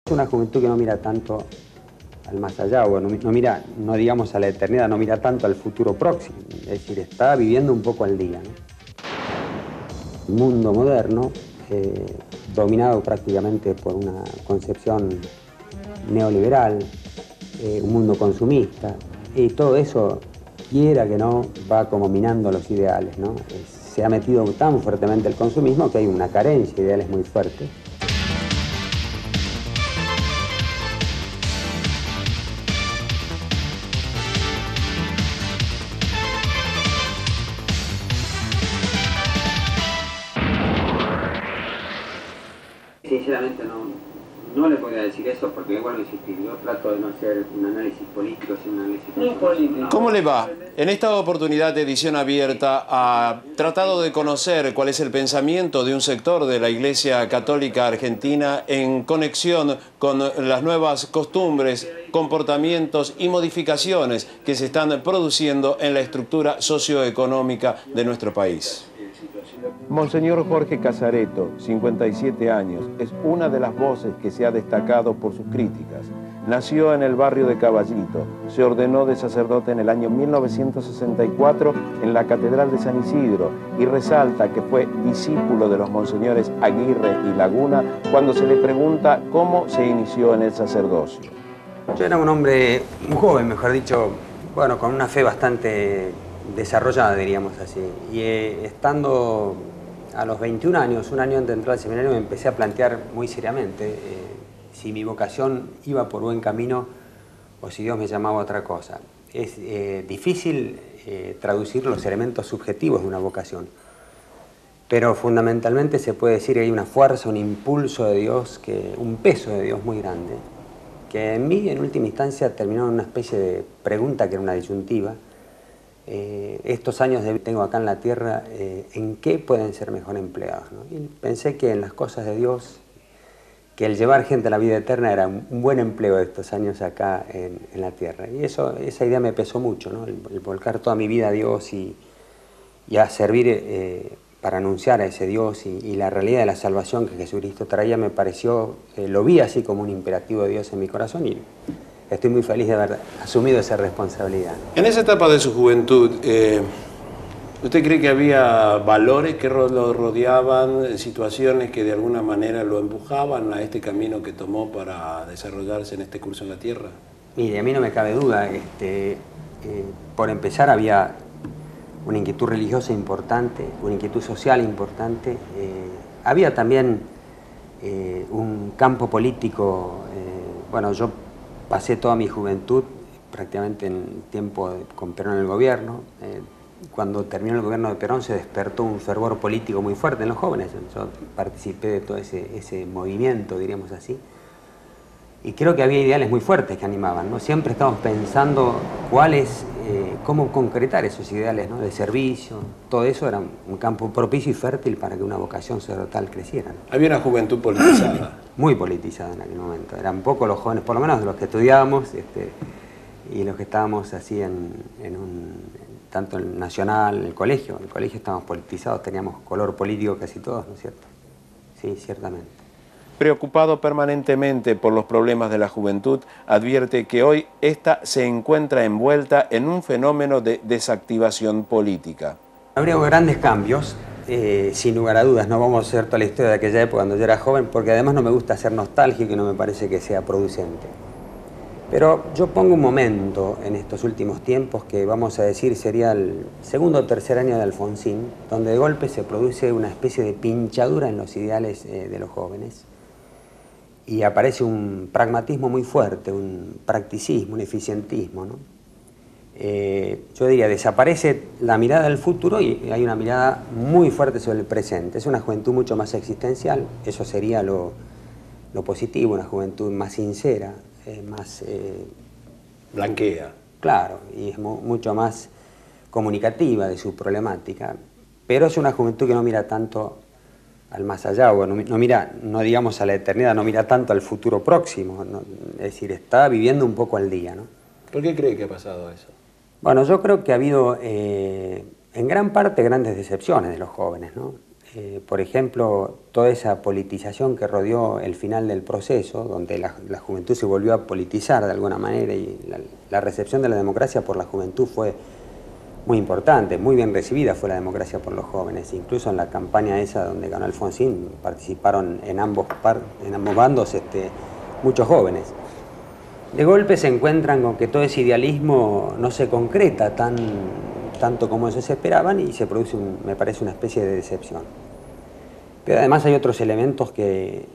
Es una juventud que no mira tanto al más allá, o no mira, no digamos a la eternidad, no mira tanto al futuro próximo. Es decir, está viviendo un poco al día, ¿no? Un mundo moderno, dominado prácticamente por una concepción neoliberal, un mundo consumista, y todo eso, quiera que no, va como minando los ideales, ¿no? Se ha metido tan fuertemente el consumismo que hay una carencia de ideales muy fuerte. Sinceramente no le podría decir eso porque, bueno, insistir, yo trato de no hacer un análisis político, sino un análisis político. ¿Cómo le va? En esta oportunidad de edición abierta ha tratado de conocer cuál es el pensamiento de un sector de la Iglesia Católica Argentina en conexión con las nuevas costumbres, comportamientos y modificaciones que se están produciendo en la estructura socioeconómica de nuestro país. Monseñor Jorge Casareto, 57 años, es una de las voces que se ha destacado por sus críticas. Nació en el barrio de Caballito, se ordenó de sacerdote en el año 1964 en la Catedral de San Isidro y resalta que fue discípulo de los monseñores Aguirre y Laguna cuando se le pregunta cómo se inició en el sacerdocio. Yo era un hombre, un joven, mejor dicho, bueno, con una fe bastante desarrollada, diríamos así. Y estando a los 21 años, un año antes de entrar al seminario, me empecé a plantear muy seriamente si mi vocación iba por buen camino o si Dios me llamaba a otra cosa. Es difícil traducir los elementos subjetivos de una vocación, pero fundamentalmente se puede decir que hay una fuerza, un impulso de Dios, un peso de Dios muy grande, que en mí, en última instancia, terminó en una especie de pregunta que era una disyuntiva. Estos años que tengo acá en la tierra, ¿en qué pueden ser mejor empleados, ¿no? Y pensé que en las cosas de Dios, que el llevar gente a la vida eterna era un buen empleo de estos años acá en la tierra. Y esa idea me pesó mucho, ¿no? El volcar toda mi vida a Dios y a servir para anunciar a ese Dios y la realidad de la salvación que Jesucristo traía me pareció, lo vi así como un imperativo de Dios en mi corazón y estoy muy feliz de haber asumido esa responsabilidad. En esa etapa de su juventud, ¿usted cree que había valores que lo rodeaban, situaciones que de alguna manera lo empujaban a este camino que tomó para desarrollarse en este curso en la Tierra? Mire, a mí no me cabe duda, por empezar había una inquietud religiosa importante, una inquietud social importante, había también un campo político, bueno, yo pasé toda mi juventud prácticamente en tiempo con Perón en el gobierno. Cuando terminó el gobierno de Perón se despertó un fervor político muy fuerte en los jóvenes. Yo participé de todo ese movimiento, diríamos así. Y creo que había ideales muy fuertes que animaban, ¿no? Siempre estábamos pensando cómo concretar esos ideales, ¿no? De servicio. Todo eso era un campo propicio y fértil para que una vocación sacerdotal creciera, ¿no? Había una juventud politizada. Muy politizada en aquel momento. Eran pocos los jóvenes, por lo menos los que estudiábamos y los que estábamos así tanto en el nacional, en el colegio. En el colegio estábamos politizados, teníamos color político casi todos, ¿no es cierto? Sí, ciertamente. Preocupado permanentemente por los problemas de la juventud, advierte que hoy esta se encuentra envuelta en un fenómeno de desactivación política. Habría grandes cambios, sin lugar a dudas. No vamos a hacer toda la historia de aquella época cuando yo era joven, porque además no me gusta ser nostálgico y no me parece que sea producente. Pero yo pongo un momento en estos últimos tiempos que vamos a decir sería el segundo o tercer año de Alfonsín, donde de golpe se produce una especie de pinchadura en los ideales de los jóvenes y aparece un pragmatismo muy fuerte, un practicismo, un eficientismo, ¿no? Yo diría, desaparece la mirada del futuro y hay una mirada muy fuerte sobre el presente. Es una juventud mucho más existencial, eso sería lo positivo, una juventud más sincera, más... Blanquea. Claro, y es mucho más comunicativa de su problemática, pero es una juventud que no mira tanto al más allá, o no mira, no digamos a la eternidad, no mira tanto al futuro próximo, ¿no? Es decir, está viviendo un poco al día, ¿no? ¿Por qué cree que ha pasado eso? Bueno, yo creo que ha habido en gran parte grandes decepciones de los jóvenes, ¿no? por ejemplo, toda esa politización que rodeó el final del proceso, donde la juventud se volvió a politizar de alguna manera y la recepción de la democracia por la juventud fue muy importante, muy bien recibida fue la democracia por los jóvenes. Incluso en la campaña esa donde ganó Alfonsín participaron en ambos bandos muchos jóvenes. De golpe se encuentran con que todo ese idealismo no se concreta tanto como ellos esperaban y se produce, me parece, una especie de decepción. Pero además hay otros elementos que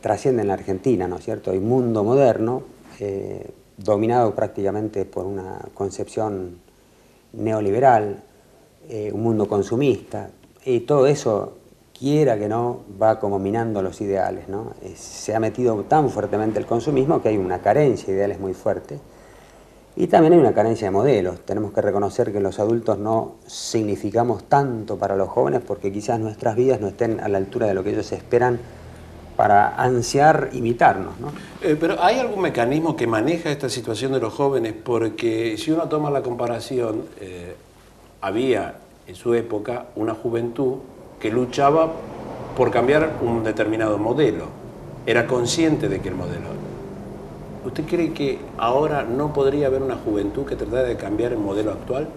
trascienden la Argentina, ¿no es cierto? Hay un mundo moderno dominado prácticamente por una concepción neoliberal, un mundo consumista, y todo eso, quiera que no, va como minando los ideales, ¿no? Se ha metido tan fuertemente el consumismo que hay una carencia de ideales muy fuerte. Y también hay una carencia de modelos. Tenemos que reconocer que los adultos no significamos tanto para los jóvenes porque quizás nuestras vidas no estén a la altura de lo que ellos esperan para ansiar imitarnos, ¿no? Pero ¿hay algún mecanismo que maneja esta situación de los jóvenes? Porque si uno toma la comparación, había en su época una juventud que luchaba por cambiar un determinado modelo. Era consciente de que el modelo... ¿Usted cree que ahora no podría haber una juventud que tratara de cambiar el modelo actual?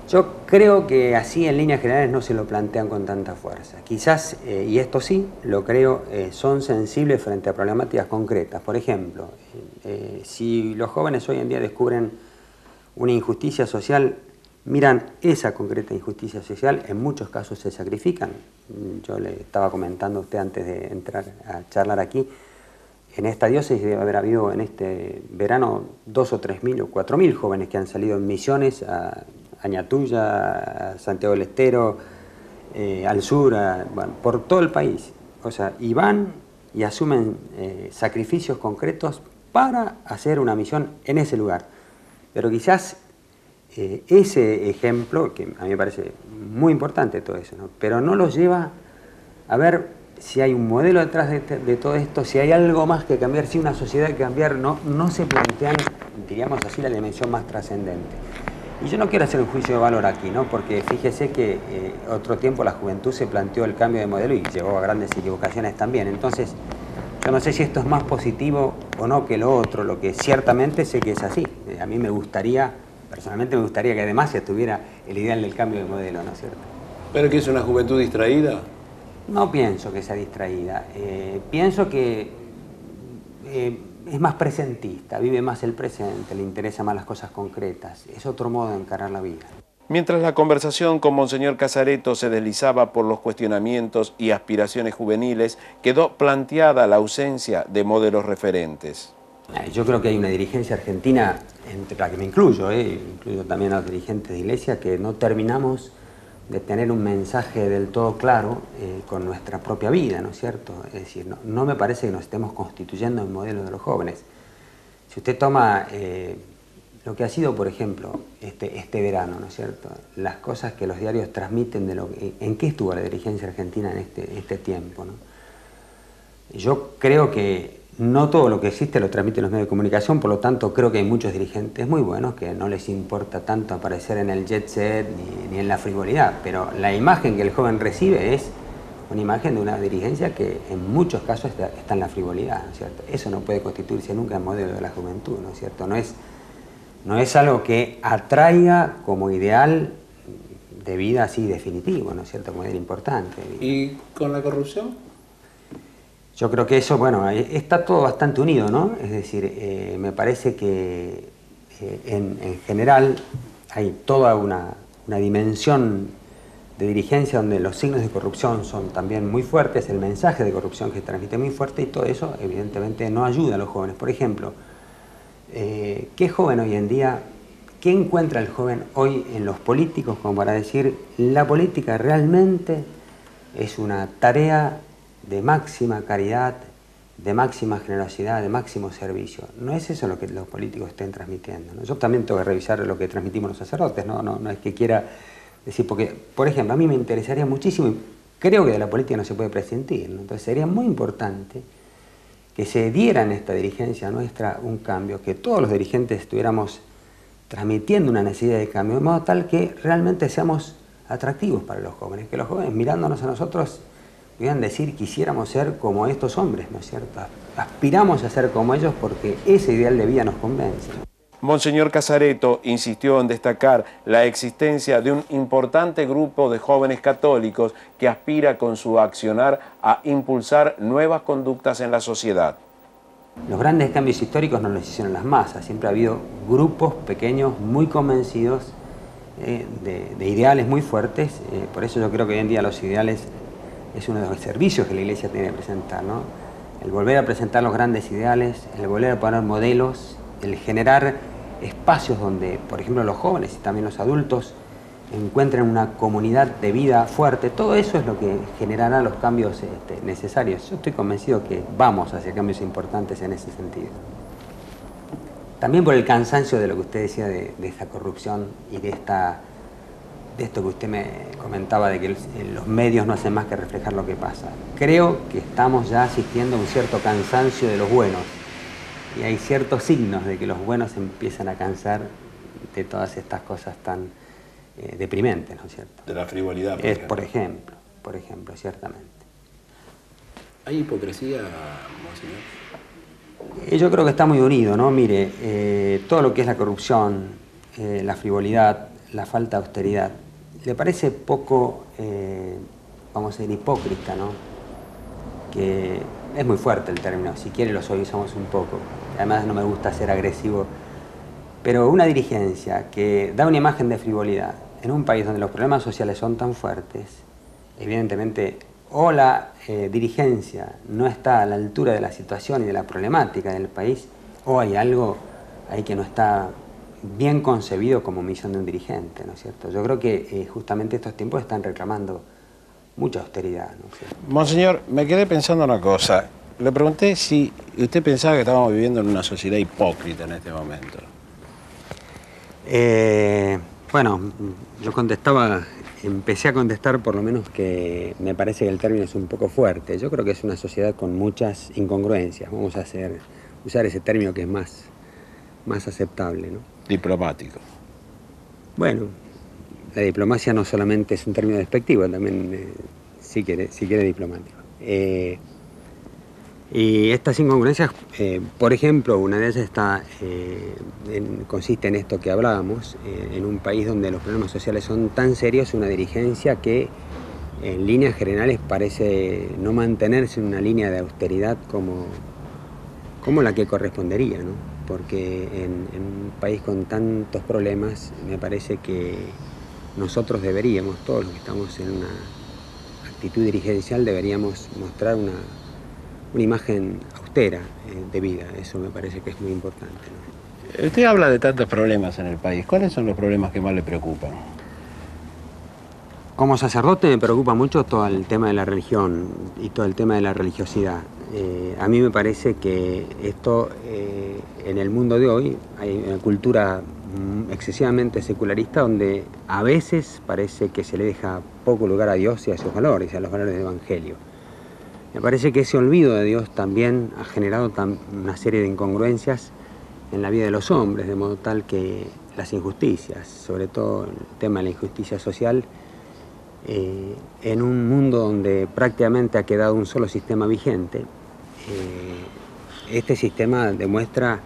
Yo creo que así en líneas generales no se lo plantean con tanta fuerza. Quizás, y esto sí, lo creo, son sensibles frente a problemáticas concretas. Por ejemplo, si los jóvenes hoy en día descubren una injusticia social, miran esa concreta injusticia social, en muchos casos se sacrifican. Yo le estaba comentando a usted antes de entrar a charlar aquí, en esta diócesis debe haber habido en este verano 2.000 o 3.000 o 4.000 jóvenes que han salido en misiones a Añatuya, a Santiago del Estero, al sur, bueno, por todo el país. O sea, y van y asumen sacrificios concretos para hacer una misión en ese lugar. Pero quizás ese ejemplo, que a mí me parece muy importante todo eso, ¿no? Pero no los lleva a ver si hay un modelo detrás de todo esto, si hay algo más que cambiar, si una sociedad que cambiar, no se plantean, diríamos así, la dimensión más trascendente. Y yo no quiero hacer un juicio de valor aquí, ¿no? Porque fíjese que otro tiempo la juventud se planteó el cambio de modelo y llegó a grandes equivocaciones también. Entonces, yo no sé si esto es más positivo o no que lo otro, lo que ciertamente sé que es así. A mí me gustaría, personalmente me gustaría que además se tuviera el ideal del cambio de modelo, ¿no es cierto? ¿Pero que es una juventud distraída? No pienso que sea distraída, pienso que es más presentista, vive más el presente, le interesan más las cosas concretas, es otro modo de encarar la vida. Mientras la conversación con Monseñor Casareto se deslizaba por los cuestionamientos y aspiraciones juveniles, quedó planteada la ausencia de modelos referentes. Yo creo que hay una dirigencia argentina, entre la que me incluyo, incluyo también a los dirigentes de iglesia, que no terminamos de tener un mensaje del todo claro con nuestra propia vida, ¿no es cierto? Es decir, no me parece que nos estemos constituyendo en modelo de los jóvenes. Si usted toma lo que ha sido, por ejemplo, este verano, ¿no es cierto? Las cosas que los diarios transmiten de en qué estuvo la dirigencia argentina en este tiempo, ¿no? Yo creo que no todo lo que existe lo transmiten los medios de comunicación, por lo tanto creo que hay muchos dirigentes muy buenos que no les importa tanto aparecer en el jet set ni en la frivolidad, pero la imagen que el joven recibe es una imagen de una dirigencia que en muchos casos está en la frivolidad, ¿no es cierto? Eso no puede constituirse nunca en modelo de la juventud, ¿no es cierto? No es algo que atraiga como ideal de vida así definitivo, ¿no es cierto? Como ideal importante. ¿Y con la corrupción? Yo creo que eso, bueno, está todo bastante unido, ¿no? Es decir, me parece que en general hay toda una dimensión de dirigencia donde los signos de corrupción son también muy fuertes, el mensaje de corrupción que transmite muy fuerte y todo eso evidentemente no ayuda a los jóvenes. Por ejemplo, ¿qué joven hoy en día, qué encuentra el joven hoy en los políticos como para decir la política realmente es una tarea de máxima caridad, de máxima generosidad, de máximo servicio? No es eso lo que los políticos estén transmitiendo, ¿no? Yo también tengo que revisar lo que transmitimos los sacerdotes, no es que quiera decir, porque, por ejemplo, a mí me interesaría muchísimo, y creo que de la política no se puede prescindir, ¿no? Entonces sería muy importante que se diera en esta dirigencia nuestra un cambio, que todos los dirigentes estuviéramos transmitiendo una necesidad de cambio, de modo tal que realmente seamos atractivos para los jóvenes, que los jóvenes mirándonos a nosotros pudieran decir quisiéramos ser como estos hombres, ¿no es cierto? Aspiramos a ser como ellos porque ese ideal de vida nos convence. Monseñor Casareto insistió en destacar la existencia de un importante grupo de jóvenes católicos que aspira con su accionar a impulsar nuevas conductas en la sociedad. Los grandes cambios históricos no los hicieron las masas, siempre ha habido grupos pequeños muy convencidos de ideales muy fuertes, por eso yo creo que hoy en día los ideales es uno de los servicios que la Iglesia tiene que presentar, ¿no? El volver a presentar los grandes ideales, el volver a poner modelos, el generar espacios donde, por ejemplo, los jóvenes y también los adultos encuentren una comunidad de vida fuerte, todo eso es lo que generará los cambios necesarios. Yo estoy convencido que vamos hacia cambios importantes en ese sentido. También por el cansancio de lo que usted decía de esta corrupción y de esto que usted me comentaba de que los medios no hacen más que reflejar lo que pasa. Creo que estamos ya asistiendo a un cierto cansancio de los buenos y hay ciertos signos de que los buenos empiezan a cansar de todas estas cosas tan deprimentes, ¿no es cierto? De la frivolidad, por ejemplo, ciertamente. ¿Hay hipocresía, monseñor? Yo creo que está muy unido, ¿no? Mire, todo lo que es la corrupción, la frivolidad, la falta de austeridad, ¿le parece poco, vamos a decir, hipócrita, ¿no? Que es muy fuerte el término, si quiere lo suavizamos un poco, además no me gusta ser agresivo, pero una dirigencia que da una imagen de frivolidad en un país donde los problemas sociales son tan fuertes, evidentemente o la dirigencia no está a la altura de la situación y de la problemática del país, o hay algo ahí que no está bien concebido como misión de un dirigente, ¿no es cierto? Yo creo que justamente estos tiempos están reclamando mucha austeridad, ¿no es cierto? Monseñor, me quedé pensando una cosa. Le pregunté si usted pensaba que estábamos viviendo en una sociedad hipócrita en este momento. Bueno, yo empecé a contestar por lo menos que me parece que el término es un poco fuerte. Yo creo que es una sociedad con muchas incongruencias. Vamos a usar ese término que es más aceptable, ¿no? Diplomático. Bueno, la diplomacia no solamente es un término despectivo, también si quiere diplomático. Y estas incongruencias, por ejemplo, una de ellas consiste en esto que hablábamos, en un país donde los problemas sociales son tan serios, una dirigencia que en líneas generales parece no mantenerse en una línea de austeridad como la que correspondería, ¿no? Porque en un país con tantos problemas me parece que nosotros deberíamos, todos los que estamos en una actitud dirigencial, deberíamos mostrar una imagen austera de vida. Eso me parece que es muy importante, ¿no? Usted habla de tantos problemas en el país. ¿Cuáles son los problemas que más le preocupan? Como sacerdote me preocupa mucho todo el tema de la religión y todo el tema de la religiosidad. A mí me parece que esto, en el mundo de hoy, hay una cultura excesivamente secularista donde a veces parece que se le deja poco lugar a Dios y a sus valores, a los valores del Evangelio. Me parece que ese olvido de Dios también ha generado una serie de incongruencias en la vida de los hombres, de modo tal que las injusticias, sobre todo el tema de la injusticia social, en un mundo donde prácticamente ha quedado un solo sistema vigente, este sistema demuestra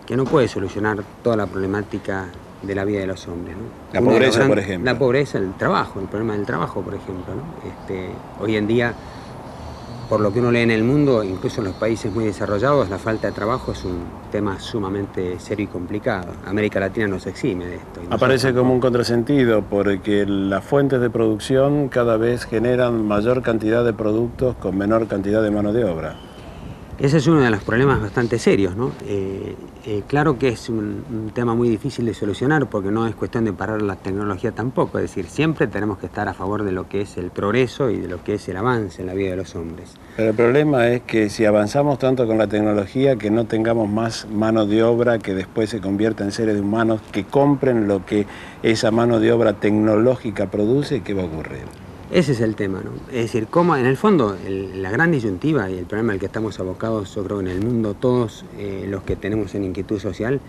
que no puede solucionar toda la problemática de la vida de los hombres, ¿no? La pobreza, por ejemplo. La pobreza, el trabajo, el problema del trabajo, por ejemplo, ¿no? Hoy en día, por lo que uno lee en el mundo, incluso en los países muy desarrollados, la falta de trabajo es un tema sumamente serio y complicado. América Latina no se exime de esto. Aparece como un contrasentido porque las fuentes de producción cada vez generan mayor cantidad de productos con menor cantidad de mano de obra. Ese es uno de los problemas bastante serios, ¿no? Claro que es un tema muy difícil de solucionar porque no es cuestión de parar la tecnología tampoco, es decir, siempre tenemos que estar a favor de lo que es el progreso y de lo que es el avance en la vida de los hombres. Pero el problema es que si avanzamos tanto con la tecnología, que no tengamos más mano de obra que después se convierta en seres humanos que compren lo que esa mano de obra tecnológica produce, ¿qué va a ocurrir? Ese es el tema, ¿no? Es decir, cómo en el fondo la gran disyuntiva y el problema al que estamos abocados, yo creo, en el mundo, todos los que tenemos en inquietud social,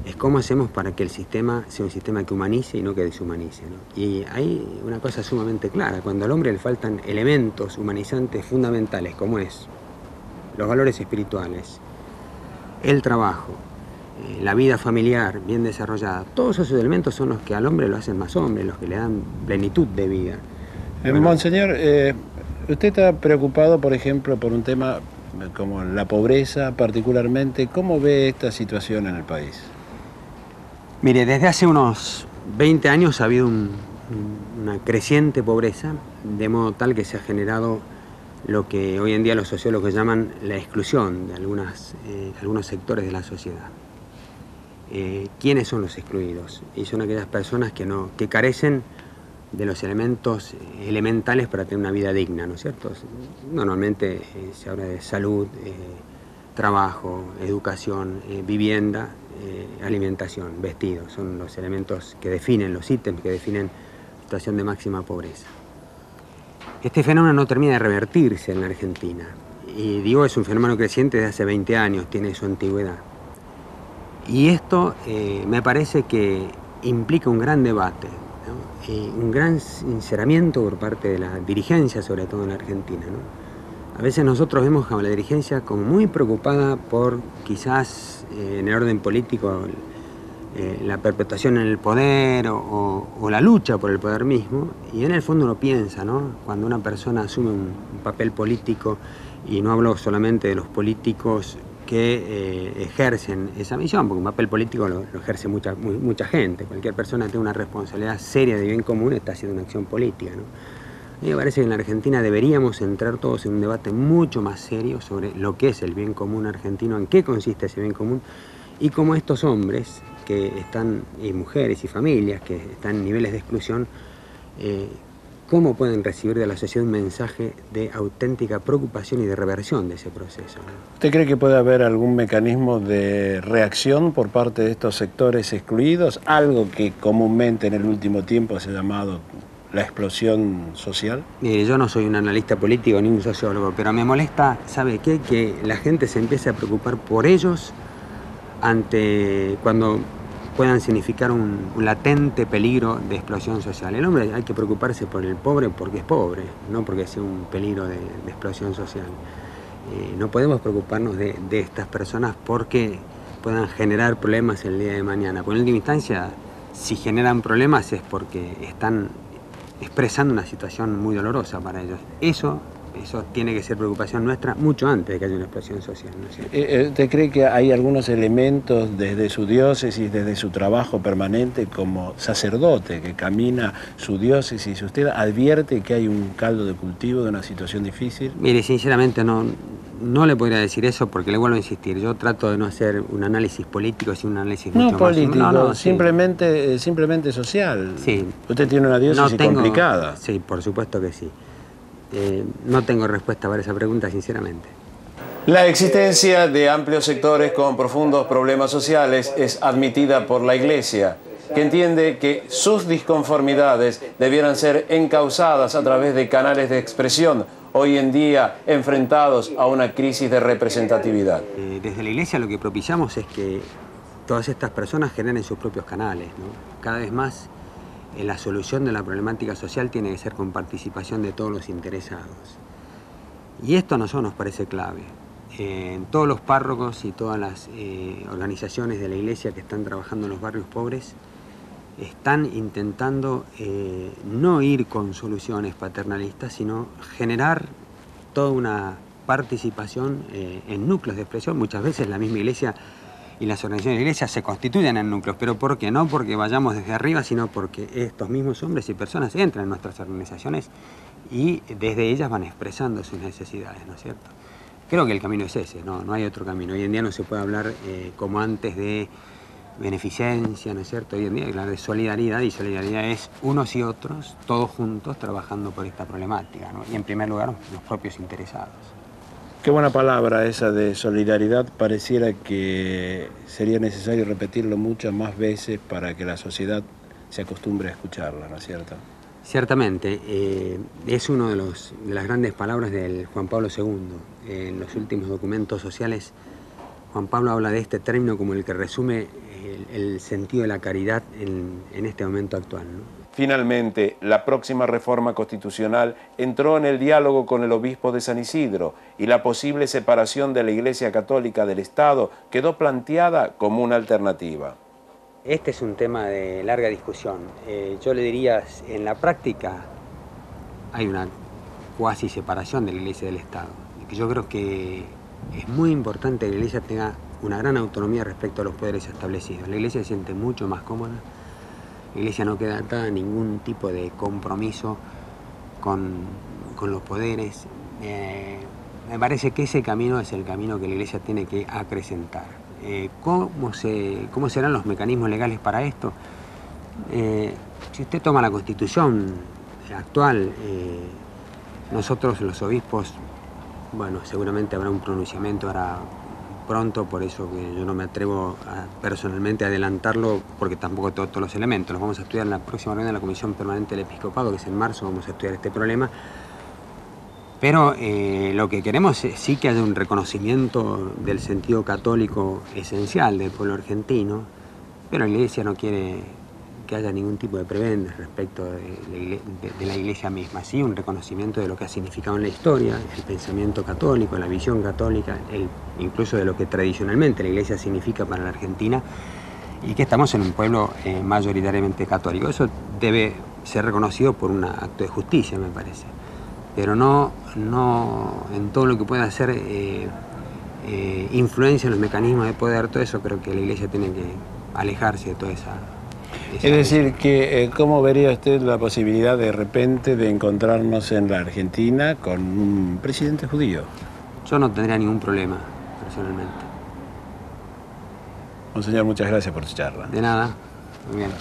es cómo hacemos para que el sistema sea un sistema que humanice y no que deshumanice, ¿no? Y hay una cosa sumamente clara: cuando al hombre le faltan elementos humanizantes fundamentales, como es los valores espirituales, el trabajo, la vida familiar bien desarrollada, todos esos elementos son los que al hombre lo hacen más hombre, los que le dan plenitud de vida. Bueno, Monseñor, usted está preocupado, por ejemplo, por un tema como la pobreza particularmente. ¿Cómo ve esta situación en el país? mire, desde hace unos 20 años ha habido una creciente pobreza, de modo tal que se ha generado lo que hoy en día los sociólogos llaman la exclusión de algunos sectores de la sociedad. ¿Quiénes son los excluidos? Y son aquellas personas que carecen de los elementos elementales para tener una vida digna, ¿no es cierto? Normalmente se habla de salud, trabajo, educación, vivienda, alimentación, vestido. Son los elementos que definen, los ítems que definen la situación de máxima pobreza. Este fenómeno no termina de revertirse en la Argentina. Y digo, es un fenómeno creciente desde hace 20 años, tiene su antigüedad. Y esto me parece que implica un gran debate, ¿no? Un gran sinceramiento por parte de la dirigencia, sobre todo en la Argentina, ¿no? A veces nosotros vemos a la dirigencia como muy preocupada por, quizás en el orden político, la perpetuación en el poder o la lucha por el poder mismo, y en el fondo uno piensa, ¿no? Cuando una persona asume un papel político, y no hablo solamente de los políticos que ejercen esa misión, porque un papel político lo ejerce mucha gente. Cualquier persona que tenga una responsabilidad seria de bien común está haciendo una acción política, ¿no? A mí me parece que en la Argentina deberíamos entrar todos en un debate mucho más serio sobre lo que es el bien común argentino, en qué consiste ese bien común, y cómo estos hombres que están, y mujeres y familias que están en niveles de exclusión, cómo pueden recibir de la sociedad un mensaje de auténtica preocupación y de reversión de ese proceso, ¿no? ¿Usted cree que puede haber algún mecanismo de reacción por parte de estos sectores excluidos? Algo que comúnmente en el último tiempo se ha llamado la explosión social. Mire, yo no soy un analista político ni un sociólogo, pero me molesta, ¿sabe qué? Que la gente se empiece a preocupar por ellos cuando puedan significar un latente peligro de explosión social. El hombre hay que preocuparse por el pobre porque es pobre, no porque sea un peligro de explosión social. No podemos preocuparnos de estas personas porque puedan generar problemas el día de mañana. Por última instancia, si generan problemas es porque están expresando una situación muy dolorosa para ellos. Eso tiene que ser preocupación nuestra mucho antes de que haya una explosión social, ¿no es cierto? ¿Usted cree que hay algunos elementos desde su diócesis, desde su trabajo permanente como sacerdote que camina su diócesis? ¿Usted advierte que hay un caldo de cultivo de una situación difícil? Mire, sinceramente no le podría decir eso porque le vuelvo a insistir. Yo trato de no hacer un análisis político, sino un análisis mucho más... No, sí. simplemente social. Sí. Usted tiene una diócesis complicada. Sí, por supuesto que sí. No tengo respuesta para esa pregunta, sinceramente. La existencia de amplios sectores con profundos problemas sociales es admitida por la Iglesia, que entiende que sus disconformidades debieran ser encauzadas a través de canales de expresión, hoy en día enfrentados a una crisis de representatividad. Desde la Iglesia lo que propiciamos es que todas estas personas generen sus propios canales, ¿no? Cada vez más la solución de la problemática social tiene que ser con participación de todos los interesados. Y esto a nosotros nos parece clave. Todos los párrocos y todas las organizaciones de la Iglesia que están trabajando en los barrios pobres están intentando no ir con soluciones paternalistas, sino generar toda una participación en núcleos de expresión. Muchas veces la misma Iglesia y las organizaciones de la Iglesia se constituyen en núcleos, pero ¿por qué? No porque vayamos desde arriba, sino porque estos mismos hombres y personas entran en nuestras organizaciones y desde ellas van expresando sus necesidades, ¿no es cierto? Creo que el camino es ese, no hay otro camino. Hoy en día no se puede hablar como antes de beneficencia, ¿no es cierto? Hoy en día hay que hablar de solidaridad, y solidaridad es unos y otros, todos juntos, trabajando por esta problemática, ¿no? Y en primer lugar, los propios interesados. Qué buena palabra esa de solidaridad. Pareciera que sería necesario repetirlo muchas más veces para que la sociedad se acostumbre a escucharla, ¿no es cierto? Ciertamente, es una de las grandes palabras del Juan Pablo II. En los últimos documentos sociales Juan Pablo habla de este término como el que resume el sentido de la caridad en este momento actual, ¿no? Finalmente, la próxima reforma constitucional entró en el diálogo con el obispo de San Isidro y la posible separación de la Iglesia Católica del Estado quedó planteada como una alternativa. Este es un tema de larga discusión. Yo le diría, en la práctica hay una cuasi separación de la Iglesia del Estado. Yo creo que es muy importante que la Iglesia tenga una gran autonomía respecto a los poderes establecidos. La Iglesia se siente mucho más cómoda. La Iglesia no queda atada a ningún tipo de compromiso con los poderes. Me parece que ese camino es el camino que la Iglesia tiene que acrecentar. ¿Cómo serán los mecanismos legales para esto? Si usted toma la Constitución actual, nosotros los obispos, bueno, seguramente habrá un pronunciamiento ahora pronto, por eso que yo no me atrevo personalmente a adelantarlo, porque tampoco todos los elementos. Los vamos a estudiar en la próxima reunión de la Comisión Permanente del Episcopado, que es en marzo, vamos a estudiar este problema. Pero lo que queremos es sí que haya un reconocimiento del sentido católico esencial del pueblo argentino, pero la Iglesia no quiere que haya ningún tipo de prebendas respecto de la Iglesia misma. Sí, un reconocimiento de lo que ha significado en la historia, el pensamiento católico, la visión católica, incluso de lo que tradicionalmente la Iglesia significa para la Argentina, y que estamos en un pueblo mayoritariamente católico. Eso debe ser reconocido por un acto de justicia, me parece. Pero no en todo lo que pueda hacer influencia en los mecanismos de poder, todo eso creo que la Iglesia tiene que alejarse de toda esa... Es decir, que ¿cómo vería usted la posibilidad de repente de encontrarnos en la Argentina con un presidente judío? Yo no tendría ningún problema, personalmente. Monseñor, muchas gracias por su charla. De nada. Muy bien.